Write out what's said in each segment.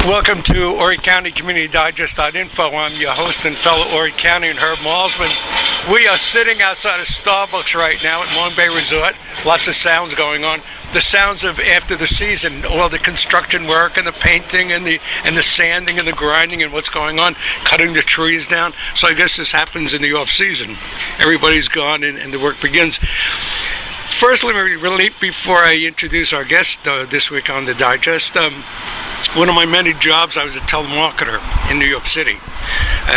Welcome to Horry County Community Digest.info. I'm your host and fellow Horry County and Herb Malsman. We are sitting outside of Starbucks right now at Long Bay Resort. Lots of sounds going on. The sounds of after the season, all the construction work and the painting and the sanding and the grinding and what's going on, cutting the trees down. So I guess this happens in the off season. Everybody's gone and the work begins. First, let me relate before I introduce our guest this week on the Digest. One of my many jobs, I was a telemarketer in New York City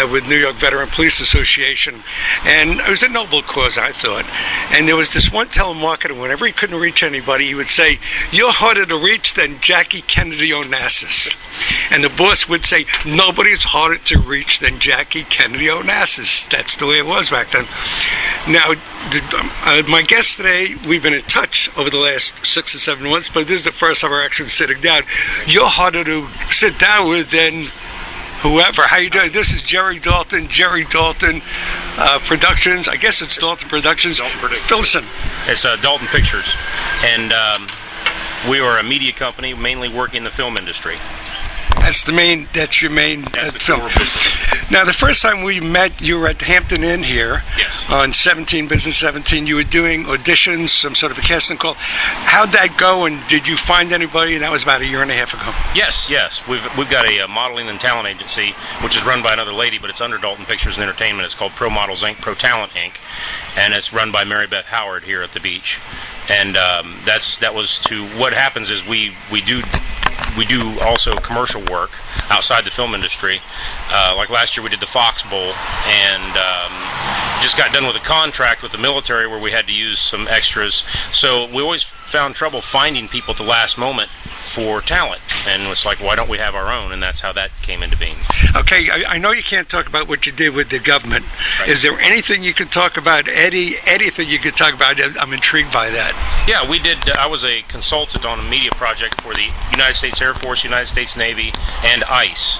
with New York Veteran Police Association. And it was a noble cause, I thought. And there was this one telemarketer, whenever he couldn't reach anybody, he would say, "You're harder to reach than Jackie Kennedy Onassis." And the boss would say, "Nobody's harder to reach than Jackie Kennedy Onassis." That's the way it was back then. Now, my guest today, we've been in touch over the last 6 or 7 months, but this is the first time we're actually sitting down. You're harder to sit down with than whoever. How you doing? This is Jerry Dalton, Productions. I guess it's Dalton Productions. Dalton Productions. Filson. It's Dalton Pictures, and we are a media company mainly working in the film industry. That's your main film. Now, the first time we met, you were at Hampton Inn here. Yes. On Business 17. You were doing auditions, some sort of a casting call. How'd that go, and did you find anybody? That was about a year and a half ago. Yes. We've got a modeling and talent agency, which is run by another lady, but it's under Dalton Pictures and Entertainment. It's called Pro Models Inc., Pro Talent Inc., and it's run by Mary Beth Howard here at the beach. And that was to what happens is we do also commercial work outside the film industry. Like last year we did the Fox Bowl, and just got done with a contract with the military where we had to use some extras. So we always found trouble finding people at the last moment for talent, and it's like, why don't we have our own? And that's how that came into being. Okay, I know you can't talk about what you did with the government. Right. Is there anything you can talk about, Eddie? Anything you could talk about? I'm intrigued by that. Yeah, we did. I was a consultant on a media project for the United States Air Force, United States Navy, and ICE.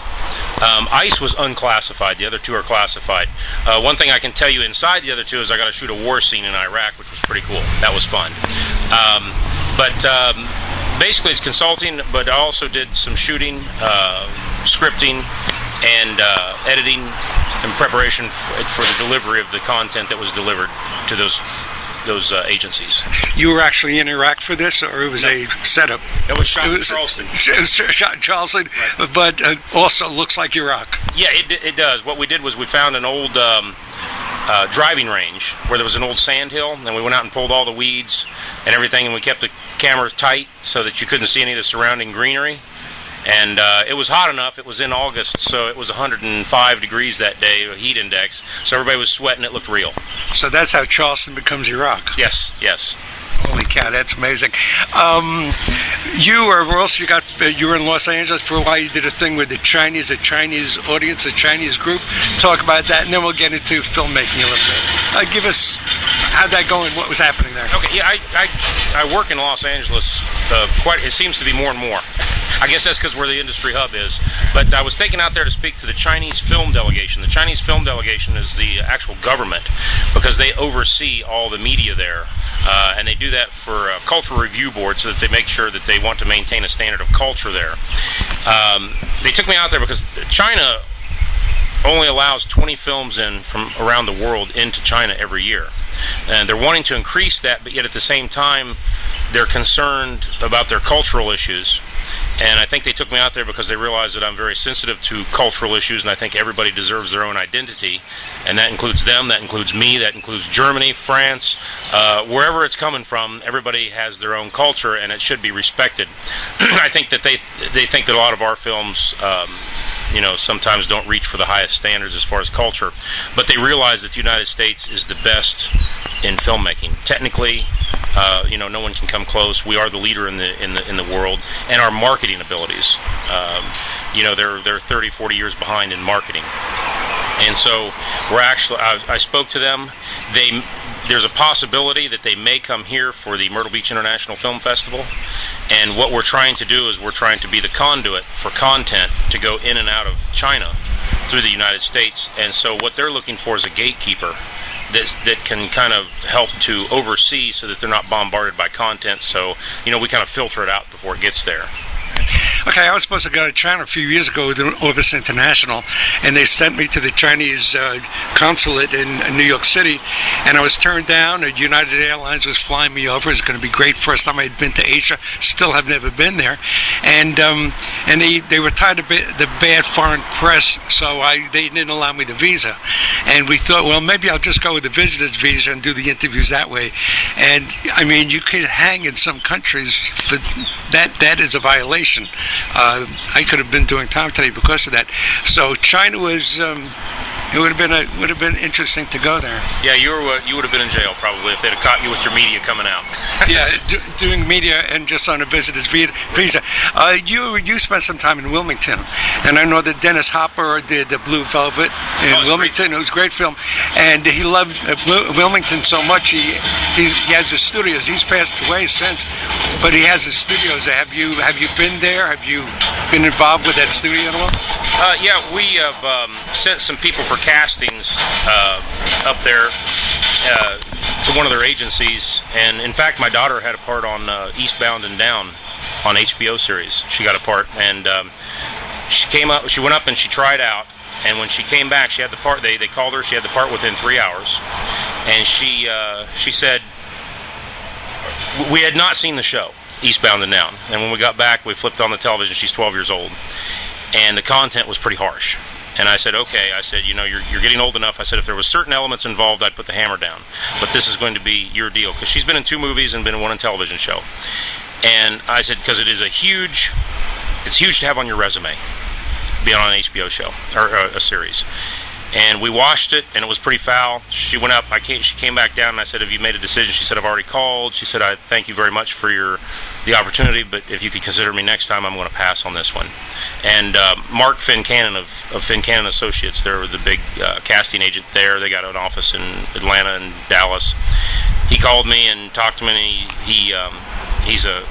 ICE was unclassified. The other two are classified. One thing I can tell you inside the other two is I got to shoot a war scene in Iraq, which was pretty cool. That was fun. Basically, it's consulting, but I also did some shooting, scripting, and editing in preparation for the delivery of the content that was delivered to those agencies. You were actually in Iraq for this, or it was a setup? It was shot in Charleston. It was shot in Charleston, right. But also looks like Iraq. Yeah, it does. What we did was we found an old driving range where there was an old sand hill, and we went out and pulled all the weeds and everything, and we kept the camera tight so that you couldn't see any of the surrounding greenery. And it was hot enough. It was in August, so it was 105 degrees that day, a heat index. So everybody was sweating. It looked real. So that's how Charleston becomes Iraq. Yes. Holy cow, that's amazing. You were in Los Angeles for a while. You did a thing with a Chinese audience, a Chinese group. Talk about that, and then we'll get into filmmaking a little bit. Give us how'd that go and what was happening there. Okay, yeah, I work in Los Angeles it seems to be more and more. I guess that's because where the industry hub is. But I was taken out there to speak to the Chinese film delegation. The Chinese film delegation is the actual government because they oversee all the media there. And they do that for a cultural review board so that they make sure that they want to maintain a standard of culture there. They took me out there because China only allows 20 films in from around the world into China every year. And they're wanting to increase that, but yet at the same time, they're concerned about their cultural issues. And I think they took me out there because they realize that I'm very sensitive to cultural issues, and I think everybody deserves their own identity. And that includes them, that includes me, that includes Germany, France, wherever it's coming from, everybody has their own culture, and it should be respected. I think that they think that a lot of our films sometimes don't reach for the highest standards as far as culture, but they realize that the United States is the best in filmmaking. Technically, no one can come close. We are the leader in the world, and our marketing abilities. They're 30, 40 years behind in marketing, and so I spoke to them. There's a possibility that they may come here for the Myrtle Beach International Film Festival, and what we're trying to do is we're trying to be the conduit for content to go in and out of China through the United States. And so what they're looking for is a gatekeeper that can kind of help to oversee so that they're not bombarded by content. So we kind of filter it out before it gets there. Okay, I was supposed to go to China a few years ago with Orbis International, and they sent me to the Chinese consulate in New York City, and I was turned down. United Airlines was flying me over. It was going to be great. First time I had been to Asia, still have never been there, and they were tired of the bad foreign press, so they didn't allow me the visa, and we thought, well, maybe I'll just go with the visitor's visa and do the interviews that way. And I mean, you could hang in some countries for that. That is a violation. I could have been doing time today because of that. So China was. It would have been interesting to go there. Yeah, you would have been in jail probably if they'd have caught you with your media coming out. Yeah, doing media and just on a visitor's visa. You spent some time in Wilmington, and I know that Dennis Hopper did the Blue Velvet in Wilmington. It was a great film, and he loved Wilmington so much. He has his studios. He's passed away since, but he has his studios. Have you been there? Have you been involved with that studio at all? Yeah, we have sent some people for castings up there to one of their agencies, and in fact my daughter had a part on Eastbound and Down on HBO series. She got a part, and she went up and she tried out, and when she came back she had the part. They called her, she had the part within 3 hours, and she said we had not seen the show Eastbound and Down, and when we got back we flipped on the television. She's 12 years old, and the content was pretty harsh. And I said, okay. I said, you're getting old enough. I said, if there was certain elements involved, I'd put the hammer down. But this is going to be your deal. Because she's been in 2 movies and been in 1 television show. And I said, because it's huge to have on your resume, being on an HBO show, or a series. And we watched it, and it was pretty foul. She went up, she came back down, and I said, have you made a decision? She said, I've already called. She said, I thank you very much for the opportunity, but if you could consider me next time, I'm going to pass on this one. And Mark Fincannon of Fincannon Associates, they're the big casting agent there. They got an office in Atlanta and Dallas. He called me and talked to me, and he's a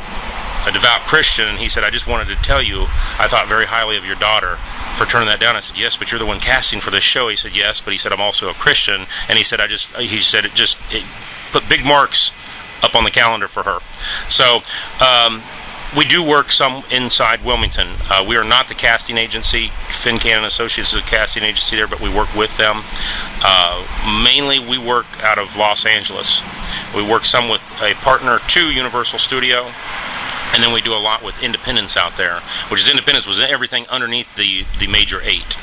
devout Christian, and he said, I just wanted to tell you, I thought very highly of your daughter for turning that down. I said, yes, but you're the one casting for this show. He said, yes, but he said, I'm also a Christian, and he said, it put big marks up on the calendar for her. So we do work some inside Wilmington. We are not the casting agency. Fincannon Associates is a casting agency there, but we work with them. Mainly we work out of Los Angeles. We work some with a partner to Universal Studio, and then we do a lot with independents out there, which is independents was everything underneath the major 8.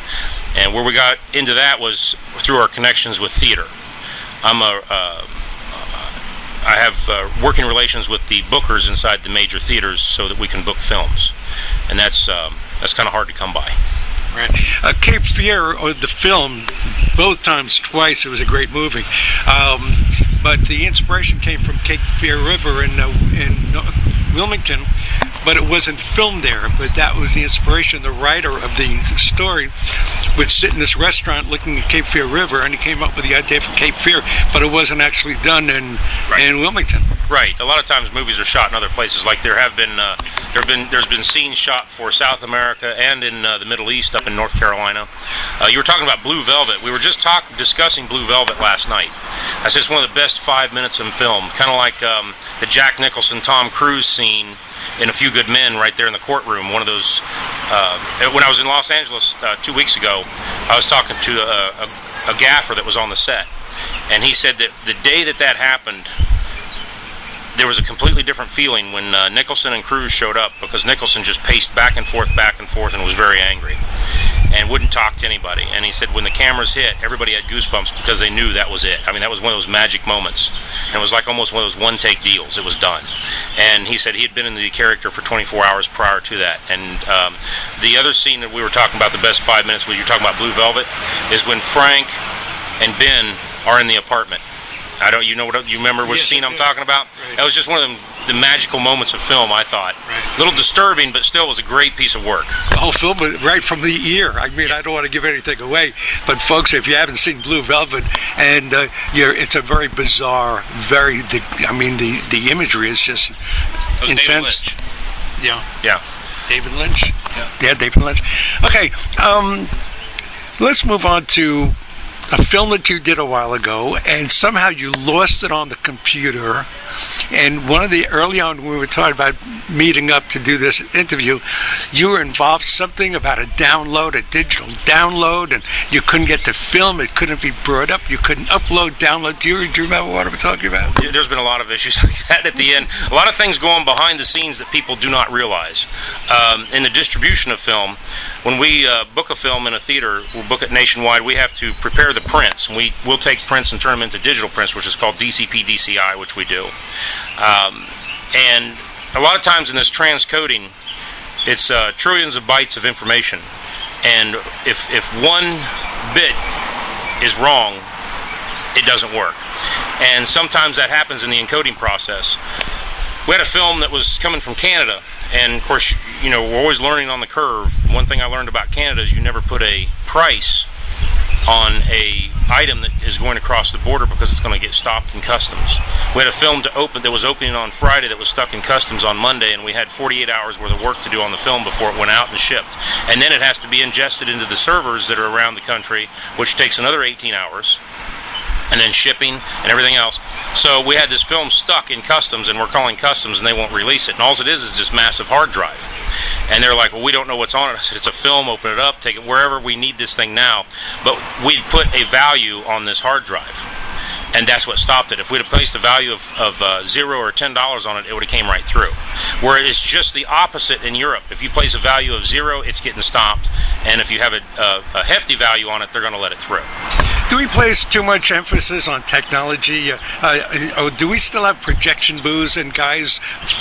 And where we got into that was through our connections with theater. I have working relations with the bookers inside the major theaters so that we can book films, and that's kind of hard to come by. Right. Cape Fear, or the film, both times, twice, it was a great movie. But the inspiration came from Cape Fear River in Wilmington, but it wasn't filmed there. But that was the inspiration. The writer of the story would sit in this restaurant looking at Cape Fear River, and he came up with the idea for Cape Fear, but it wasn't actually done in Wilmington. Right. A lot of times movies are shot in other places. Like there's been scenes shot for South America and in the Middle East, up in North Carolina. You were talking about Blue Velvet. We were just discussing Blue Velvet last night. I said it's one of the best 5 minutes in film, kind of like the Jack Nicholson, Tom Cruise scene in A Few Good Men right there in the courtroom. One of those, when I was in Los Angeles 2 weeks ago, I was talking to a gaffer that was on the set, and he said that the day that happened, there was a completely different feeling when Nicholson and Cruise showed up, because Nicholson just paced back and forth and was very angry and wouldn't talk to anybody. And he said when the cameras hit, everybody had goosebumps because they knew that was it. I mean, that was one of those magic moments. And it was like almost one of those one-take deals. It was done. And he said he had been in the character for 24 hours prior to that. And the other scene that we were talking about, the best 5 minutes, when you're talking about Blue Velvet, is when Frank and Ben are in the apartment. You remember which scene I'm talking about? Right. That was just one of the magical moments of film, I thought. Right. A little disturbing, but still was a great piece of work. The whole film, right from the ear. I mean, yes. I don't want to give anything away, but folks, if you haven't seen Blue Velvet, and it's a very bizarre, the imagery is just intense. David Lynch. Yeah. David Lynch? Yeah, David Lynch. Okay, let's move on to a film that you did a while ago, and somehow you lost it on the computer, And one of the early on when we were talking about meeting up to do this interview, you were involved something about a digital download, and you couldn't get the film, it couldn't be brought up, you couldn't upload, download. Do you remember what I'm talking about? There's been a lot of issues like that at the end. A lot of things go on behind the scenes that people do not realize. In the distribution of film, when we book a film in a theater, we'll book it nationwide, we have to prepare the prints. We'll take prints and turn them into digital prints, which is called DCP DCI, which we do. And a lot of times in this transcoding, it's trillions of bytes of information. And if one bit is wrong, it doesn't work. And sometimes that happens in the encoding process. We had a film that was coming from Canada, and of course, we're always learning on the curve. One thing I learned about Canada is you never put a price on a item that is going across the border because it's going to get stopped in customs. We had a film that was opening on Friday that was stuck in customs on Monday, and we had 48 hours worth of work to do on the film before it went out and shipped. And then it has to be ingested into the servers that are around the country, which takes another 18 hours. And then shipping and everything else. So we had this film stuck in customs, and we're calling customs, and they won't release it. And all it is this massive hard drive. And they're like, well, we don't know what's on it. I said, it's a film, open it up, take it wherever we need this thing now. But we'd put a value on this hard drive. And that's what stopped it. If we'd have placed a value of $0 or $10 on it, it would have came right through. Where it's just the opposite in Europe. If you place a value of 0, it's getting stopped. And if you have a hefty value on it, they're going to let it through. Do we place too much emphasis on technology? Do we still have projection booths and guys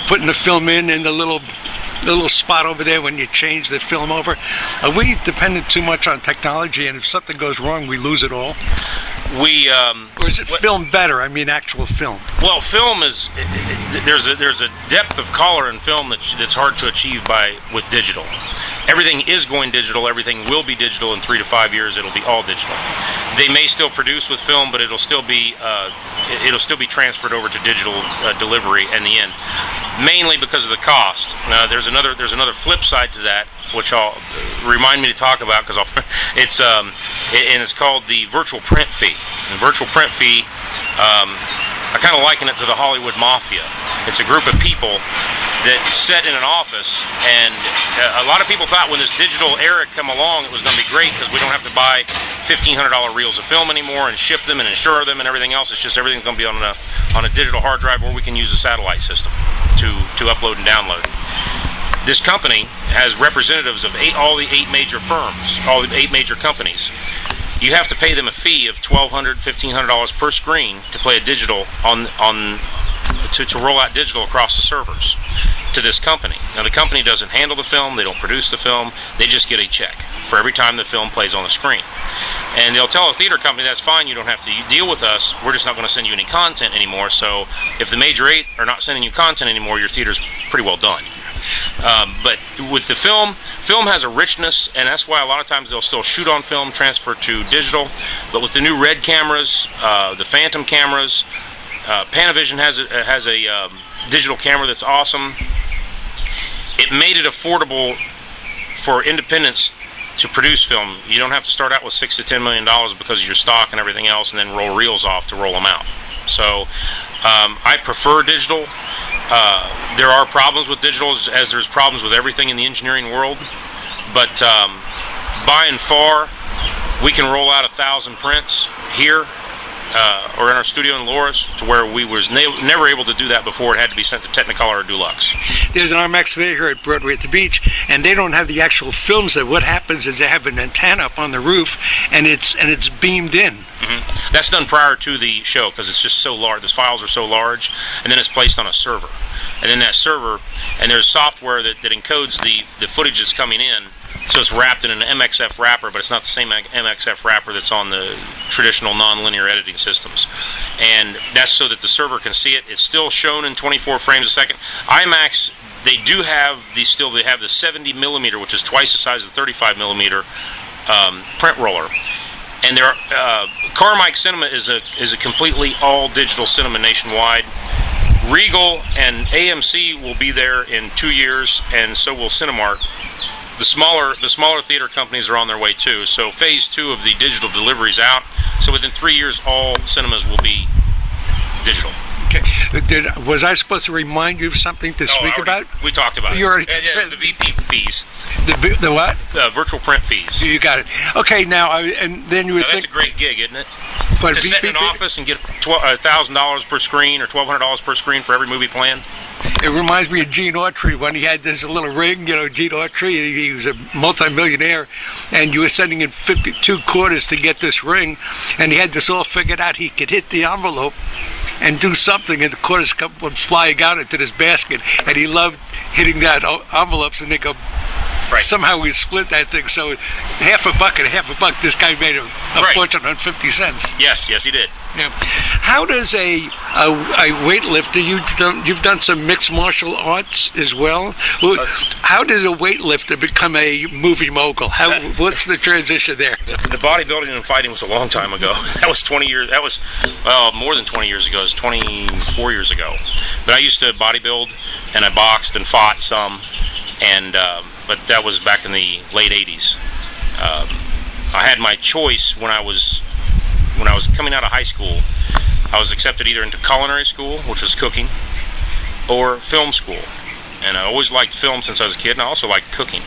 putting the film in the little spot over there when you change the film over? Are we dependent too much on technology, and if something goes wrong, we lose it all? Or is it film better? I mean, actual film. Well, film is there's a depth of color in film that's hard to achieve with digital. Everything is going digital. Everything will be digital in 3 to 5 years. It'll be all digital. They may still produce with film, but it'll still be transferred over to digital delivery in the end, mainly because of the cost. There's another flip side to that, which I'll remind me to talk about because it's called the virtual print fee. And virtual print fee, I kind of liken it to the Hollywood Mafia. It's a group of people that sit in an office, and a lot of people thought when this digital era come along, it was going to be great because we don't have to buy $1,500 reels of film anymore and ship them and insure them and everything else. It's just everything's going to be on a digital hard drive, or we can use a satellite system to upload and download. This company has representatives of all the 8 major firms, all the 8 major companies. You have to pay them a fee of $1,200, $1,500 per screen to play a digital to roll out digital across the servers to this company. Now, the company doesn't handle the film, they don't produce the film, they just get a check for every time the film plays on the screen. And they'll tell a theater company, that's fine, you don't have to deal with us, we're just not going to send you any content anymore. So if the major 8 are not sending you content anymore, your theater's pretty well done. But with the film has a richness, and that's why a lot of times they'll still shoot on film, transfer to digital. But with the new Red cameras, the Phantom cameras, Panavision has a digital camera that's awesome. It made it affordable for independents to produce film. You don't have to start out with $6 to $10 million because of your stock and everything else, and then roll reels off to roll them out. So I prefer digital. There are problems with digital, as there's problems with everything in the engineering world. But by and far, we can roll out 1,000 prints here or in our studio in Loris, to where we was never able to do that before. It had to be sent to Technicolor or Dulux. There's an IMAX theater here at Broadway at the beach, and they don't have the actual films there. What happens is they have an antenna up on the roof, and it's beamed in. Mm-hmm. That's done prior to the show because it's just so large. The files are so large, and then it's placed on a server. And then that server, and there's software that encodes the footage that's coming in. So it's wrapped in an MXF wrapper, but it's not the same MXF wrapper that's on the traditional non-linear editing systems. And that's so that the server can see it. It's still shown in 24 frames a second. IMAX, they have the 70 millimeter, which is twice the size of the 35 millimeter print roller. And Carmike Cinema is a completely all digital cinema nationwide. Regal and AMC will be there in 2 years, and so will Cinemark. The smaller theater companies are on their way too. So phase 2 of the digital delivery is out. So within 3 years, all cinemas will be digital. Okay. Was I supposed to remind you of something to speak about? We talked about it. You already Yeah, it was the VP fees. The what? Virtual print fees. You got it. Okay, now, and then you would That's think... a great gig, isn't it? But To sit in an office and get $1,000 per screen or $1,200 per screen for every movie plan. It reminds me of Gene Autry when he had this little ring. Gene Autry, he was a multimillionaire, and you were sending in 52 quarters to get this ring, and he had this all figured out. He could hit the envelope and do something, and the quarters would flying out into this basket, and he loved hitting that envelopes, and they go... Right. Somehow we split that thing, so half a buck and half a buck, this guy made a Right. fortune on 50 cents. Yes, he did. Yeah. How does a weightlifter, you've done some mixed martial arts as well? How does a weightlifter become a movie mogul? What's the transition there? The bodybuilding and fighting was a long time ago. That was 20 years. That was more than 20 years ago. It was 24 years ago. But I used to bodybuild, and I boxed and fought some, and but that was back in the late 80s. I had my choice when I was coming out of high school. I was accepted either into culinary school, which was cooking, or film school. And I always liked film since I was a kid, and I also liked cooking.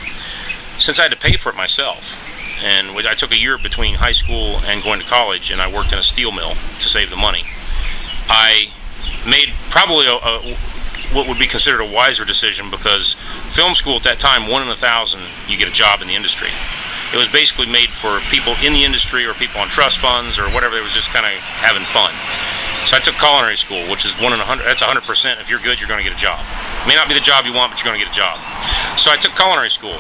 Since I had to pay for it myself, and I took a year between high school and going to college, and I worked in a steel mill to save the money, I made probably what would be considered a wiser decision, because film school at that time, 1 in 1,000, you get a job in the industry. It was basically made for people in the industry or people on trust funds or whatever. It was just kind of having fun. So I took culinary school, which is 1 in 100. That's 100%. If you're good, you're going to get a job. It may not be the job you want, but you're going to get a job. So I took culinary school,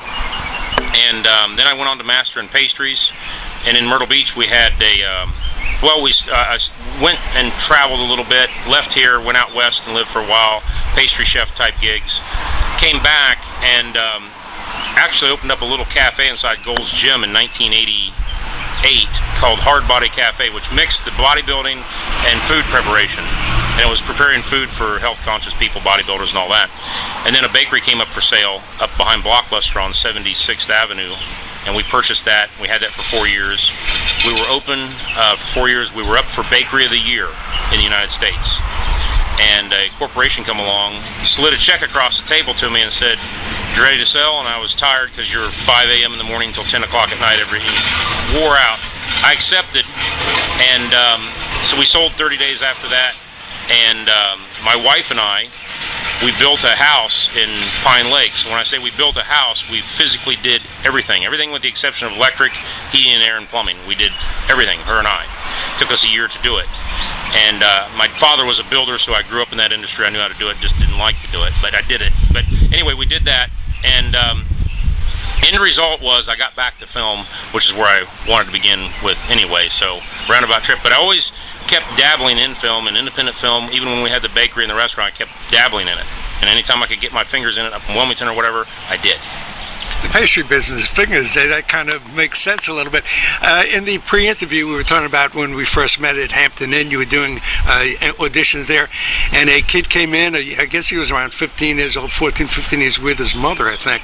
and then I went on to master in pastries. And in Myrtle Beach, we had I went and traveled a little bit, left here, went out west and lived for a while, pastry chef type gigs, came back and actually opened up a little cafe inside Gold's Gym in 1988 called Hard Body Cafe, which mixed the bodybuilding and food preparation. And it was preparing food for health conscious people, bodybuilders and all that. And then a bakery came up for sale up behind Blockbuster on 76th Avenue. And we purchased that. We had that for 4 years. We were open for 4 years. We were up for Bakery of the Year in the United States. And a corporation come along, slid a check across the table to me and said, "You ready to sell?" And I was tired because you're 5 a.m. in the morning until 10 o'clock at night every evening. Wore out. I accepted. And so we sold 30 days after that. And my wife and I, we built a house in Pine Lakes. When I say we built a house, we physically did everything. Everything with the exception of electric, heating and air, and plumbing. We did everything, her and I. It took us a year to do it. And my father was a builder, so I grew up in that industry. I knew how to do it, just didn't like to do it, but I did it. But anyway, we did that, and end result was I got back to film, which is where I wanted to begin with anyway, so roundabout trip. But I always kept dabbling in film and independent film. Even when we had the bakery and the restaurant, I kept dabbling in it. And anytime I could get my fingers in it up in Wilmington or whatever, I did. The pastry business, fingers, that kind of makes sense a little bit. In the pre-interview, we were talking about when we first met at Hampton Inn, you were doing auditions there, and a kid came in, I guess he was around 15 years old, 14, 15 years, with his mother, I think.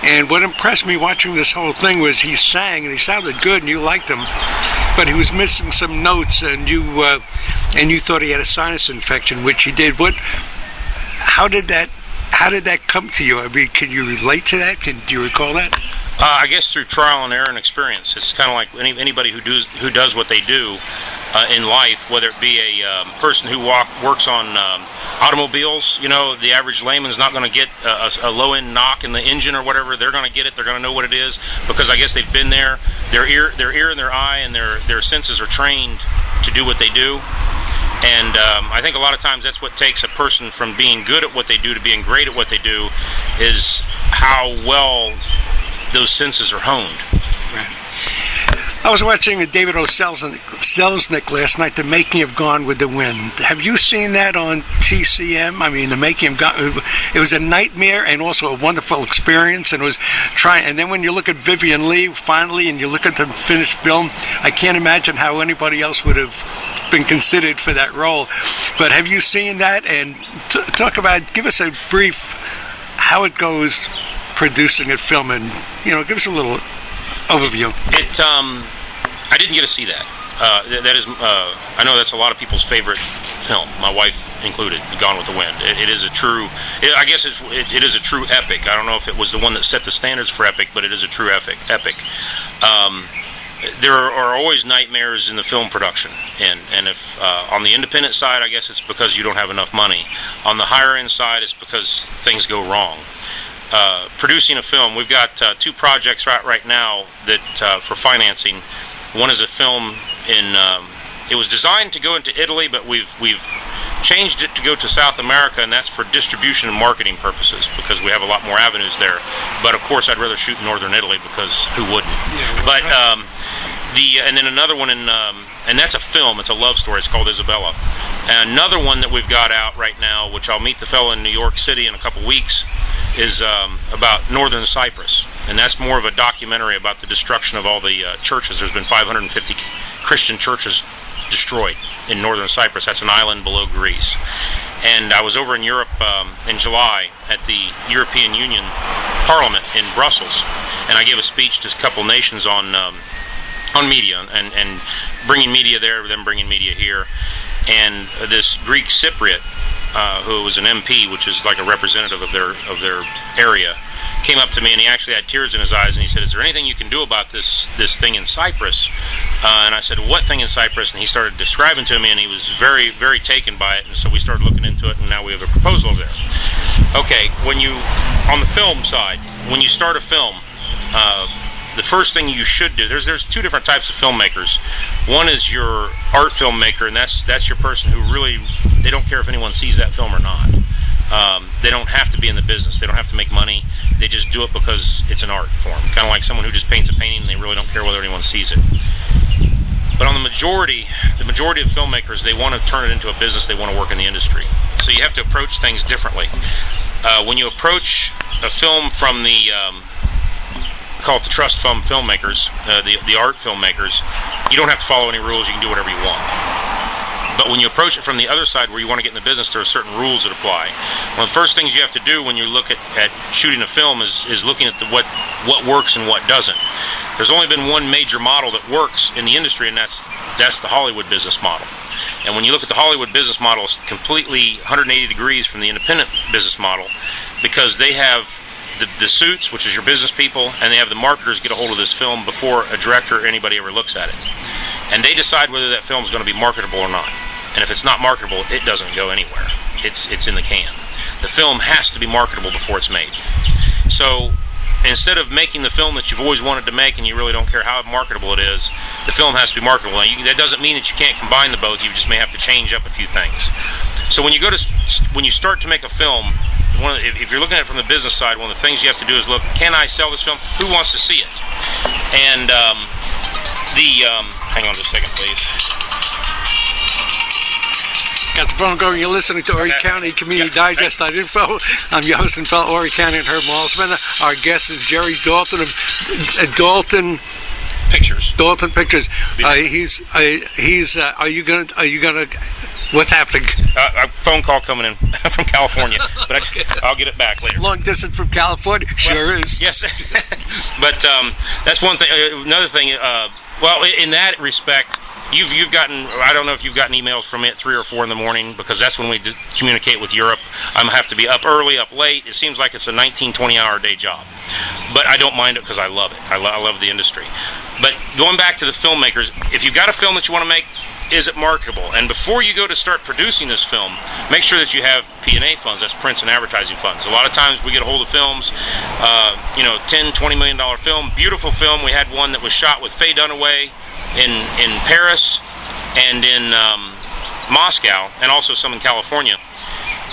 And what impressed me watching this whole thing was he sang, and he sounded good, and you liked him, but he was missing some notes, and you thought he had a sinus infection, which he did. How did that come to you? I mean, can you relate to that? Do you recall that? I guess through trial and error and experience. It's kind of like anybody who does what they do in life, whether it be a person who works on automobiles. You know, the average layman's not going to get a low-end knock in the engine or whatever. They're going to get it. They're going to know what it is because I guess they've been there. Their ear and their eye and their senses are trained to do what they do. And I think a lot of times that's what takes a person from being good at what they do to being great at what they do, is how well those senses are honed. Right. I was watching David O. Selznick last night, The Making of Gone with the Wind. Have you seen that on TCM? I mean, The Making of Gone, it was a nightmare and also a wonderful experience. And and then when you look at Vivian Leigh finally, and you look at the finished film, I can't imagine how anybody else would have been considered for that role. But have you seen that? And give us a brief how it goes producing a film, and give us a little overview. I didn't get to see that. That is, I know that's a lot of people's favorite film. My wife included, Gone with the Wind. It is a true, I guess it is a true epic. I don't know if it was the one that set the standards for epic, but it is a true epic. There are always nightmares in the film production, and if on the independent side, I guess it's because you don't have enough money. On the higher end side, it's because things go wrong. Producing a film, we've got 2 projects right now that for financing. One is a film in. It was designed to go into Italy, but we've changed it to go to South America, and that's for distribution and marketing purposes because we have a lot more avenues there. But of course, I'd rather shoot in northern Italy because who wouldn't? Yeah, well, but and then another one in and that's a film. It's a love story. It's called Isabella. And another one that we've got out right now, which I'll meet the fellow in New York City in a couple weeks, is about northern Cyprus, and that's more of a documentary about the destruction of all the churches. There's been 550 Christian churches destroyed in northern Cyprus. That's an island below Greece. And I was over in Europe in July at the European Union Parliament in Brussels, and I gave a speech to a couple nations on media and bringing media there, then bringing media here. And this Greek Cypriot, who was an MP, which is like a representative of their area, came up to me, and he actually had tears in his eyes, and he said, "Is there anything you can do about this thing in Cyprus?" And I said, "What thing in Cyprus?" And he started describing to me, and he was very, very taken by it, and so we started looking into it, and now we have a proposal over there. Okay, on the film side, when you start a film, the first thing you should do, there's 2 different types of filmmakers. One is your art filmmaker, and that's your person who really, they don't care if anyone sees that film or not. They don't have to be in the business. They don't have to make money. They just do it because it's an art form. Kind of like someone who just paints a painting and they really don't care whether anyone sees it. But on the majority of filmmakers, they want to turn it into a business. They want to work in the industry. So you have to approach things differently. When you approach a film from the call it the trust fund filmmakers, the art filmmakers, you don't have to follow any rules. You can do whatever you want. But when you approach it from the other side where you want to get in the business, there are certain rules that apply. One of the first things you have to do when you look at shooting a film is looking at what works and what doesn't. There's only been one major model that works in the industry, and that's the Hollywood business model. And when you look at the Hollywood business model, it's completely 180 degrees from the independent business model, because they have the suits, which is your business people, and they have the marketers get a hold of this film before a director or anybody ever looks at it. And they decide whether that film is going to be marketable or not. And if it's not marketable, it doesn't go anywhere. It's in the can. The film has to be marketable before it's made. So instead of making the film that you've always wanted to make and you really don't care how marketable it is, the film has to be marketable. Now, that doesn't mean that you can't combine the both. You just may have to change up a few things. So when you start to make a film, if you're looking at it from the business side, one of the things you have to do is look, can I sell this film? Who wants to see it? And hang on just a second, please. Got the phone going. You're listening to Horry County Community Digest.info. I'm your host and fellow Horry County and Herb Malzman. Our guest is Jerry Dalton of Dalton Pictures. Dalton Pictures. Are you gonna? What's happening? A phone call coming in from California, but I'll get it back later. Long distance from California, sure is. Yes, but that's one thing. Another thing. In that respect, you've gotten. I don't know if you've gotten emails from me at 3 or 4 in the morning, because that's when we communicate with Europe. I'm gonna have to be up early, up late. It seems like it's a 19, 20-hour day job, but I don't mind it because I love it. I love the industry. But going back to the filmmakers, if you've got a film that you want to make, is it marketable? And before you go to start producing this film, make sure that you have P&A funds. That's prints and advertising funds. A lot of times we get a hold of films, $10, $20 million film, beautiful film. We had one that was shot with Faye Dunaway in Paris and in Moscow, and also some in California.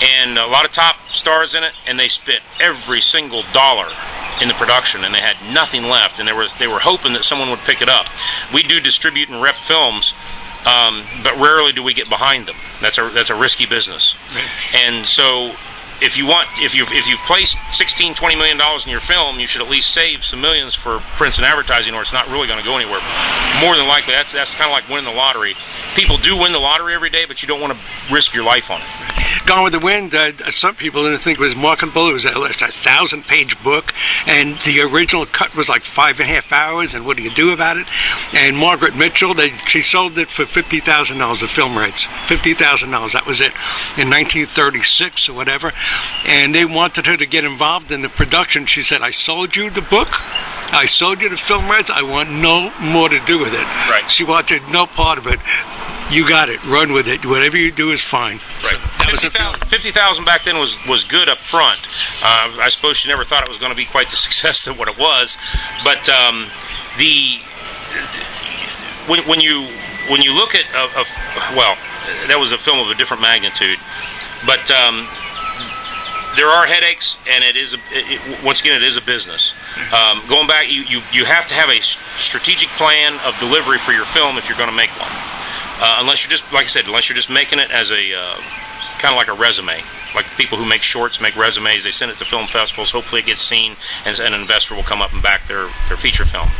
And a lot of top stars in it, and they spent every single dollar in the production, and they had nothing left, and they were hoping that someone would pick it up. We do distribute and rep films, but rarely do we get behind them. That's a risky business. And so if you've placed $16, $20 million in your film, you should at least save some millions for prints and advertising, or it's not really going to go anywhere. More than likely, that's kind of like winning the lottery. People do win the lottery every day, but you don't want to risk your life on it. Gone with the Wind, some people didn't think it was marketable. It was a 1,000-page book, and the original cut was like 5.5 hours, and what do you do about it? And Margaret Mitchell, she sold it for $50,000, the film rights. $50,000, that was it, in 1936 or whatever. And they wanted her to get involved in the production. She said, I sold you the book, I sold you the film rights, I want no more to do with it. Right. She wanted no part of it. You got it. Run with it. Whatever you do is fine. Right. So $50,000 back then was good up front. I suppose she never thought it was going to be quite the success of what it was. But when you look at well, that was a film of a different magnitude. But there are headaches, and once again, it is a business. Going back, you have to have a strategic plan of delivery for your film if you're going to make one. Unless you're just, like I said, unless you're just making it as a kind of like a resume. Like people who make shorts make resumes, they send it to film festivals, hopefully it gets seen, and an investor will come up and back their feature film.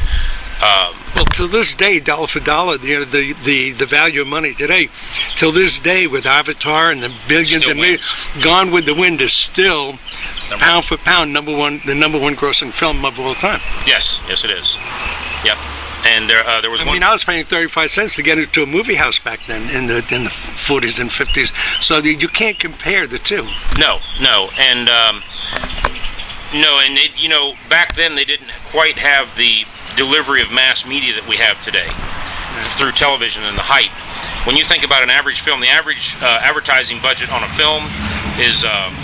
Well, to this day, dollar for dollar, the value of money today, till this day with Avatar and the billions and millions, Gone with the Wind is still, pound for pound, the number one grossing film of all time. Yes, it is. Yep. And there was one. I was paying 35 cents to get into a movie house back then in the 40s and 50s. So you can't compare the two. No, and back then they didn't quite have the delivery of mass media that we have today through television and the hype. When you think about an average film, the average advertising budget on a film is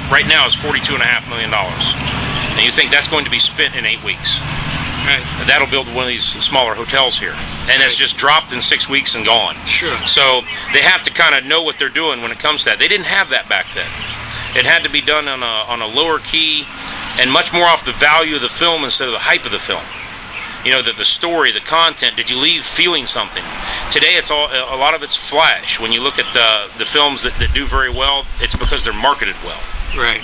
right now is $42.5 million, and you think that's going to be spent in 8 weeks. Right. That'll build one of these smaller hotels here, and it's just dropped in 6 weeks and gone. Sure. So they have to kind of know what they're doing when it comes to that. They didn't have that back then. It had to be done on a lower key, and much more off the value of the film instead of the hype of the film. You know, the story, the content. Did you leave feeling something? Today, it's a lot of it's flash. When you look at the films that do very well, it's because they're marketed well. Right.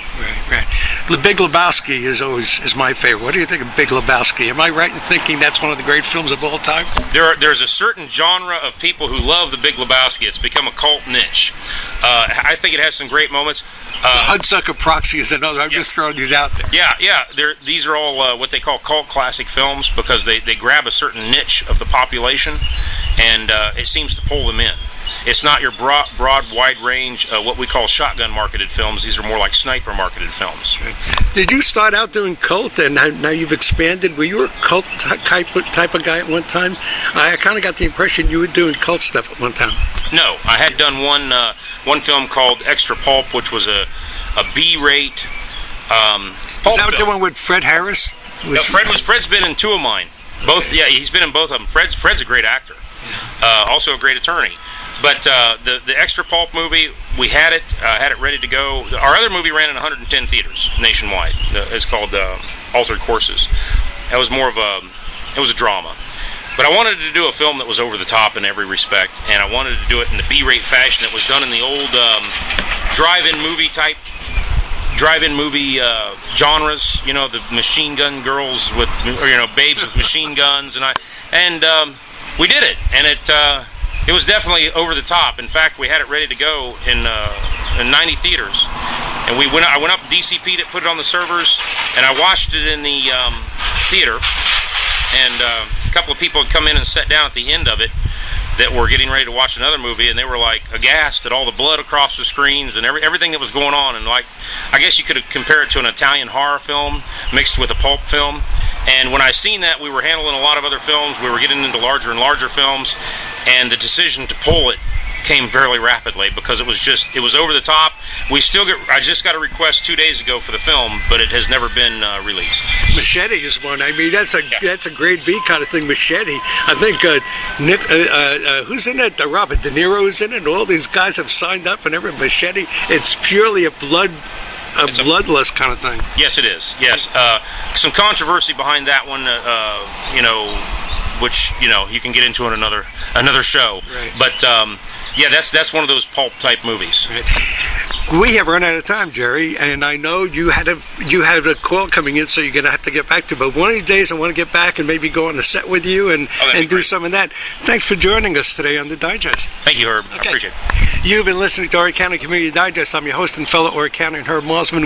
The Big Lebowski is my favorite. What do you think of Big Lebowski? Am I right in thinking that's one of the great films of all time? There's a certain genre of people who love The Big Lebowski. It's become a cult niche. I think it has some great moments. Hudsucker Proxy is another. I'm just throwing these out there. Yeah. These are all what they call cult classic films because they grab a certain niche of the population, and it seems to pull them in. It's not your broad, wide range, what we call shotgun marketed films. These are more like sniper marketed films. Did you start out doing cult, and now you've expanded? Were you a cult type of guy at one time? I kind of got the impression you were doing cult stuff at one time. No, I had done one film called Extra Pulp, which was a B-rate pulp Is that film. the one with Fred Harris? No, Fred's been in two of mine. Both, yeah, he's been in both of them. Fred's a great actor, also a great attorney. But the Extra Pulp movie, we had it ready to go. Our other movie ran in 110 theaters nationwide. It's called Altered Courses. That was it was a drama. But I wanted to do a film that was over the top in every respect, and I wanted to do it in the B-rate fashion that was done in the old drive-in movie genres. You know, the machine gun girls with, babes with machine guns, and we did it, and it was definitely over the top. In fact, we had it ready to go in 90 theaters, and I went up, DCP'd it, put it on the servers, and I watched it in the theater. And a couple of people had come in and sat down at the end of it that were getting ready to watch another movie, and they were like aghast at all the blood across the screens and everything that was going on. And like, I guess you could compare it to an Italian horror film mixed with a pulp film. And when I seen that, we were handling a lot of other films. We were getting into larger and larger films, and the decision to pull it came fairly rapidly because it was over the top. I just got a request 2 days ago for the film, but it has never been released. Machete is one. I mean, that's a grade B kind of thing. Machete. I think who's in it? Robert De Niro is in it. All these guys have signed up and everything. Machete. It's purely a bloodless kind of thing. Yes, it is. Yes, some controversy behind that one. Which you can get into in another show. Right. But yeah, that's one of those pulp type movies. Right. We have run out of time, Jerry, and I know you had a call coming in, so you're going to have to get back to. But one of these days, I want to get back and maybe go on the set with you and do great. some of that. Thanks for joining us today on the Digest. Thank you, Herb. I appreciate it. You've been listening to Horry County Community Digest. I'm your host and fellow Horry County Herb Mosman.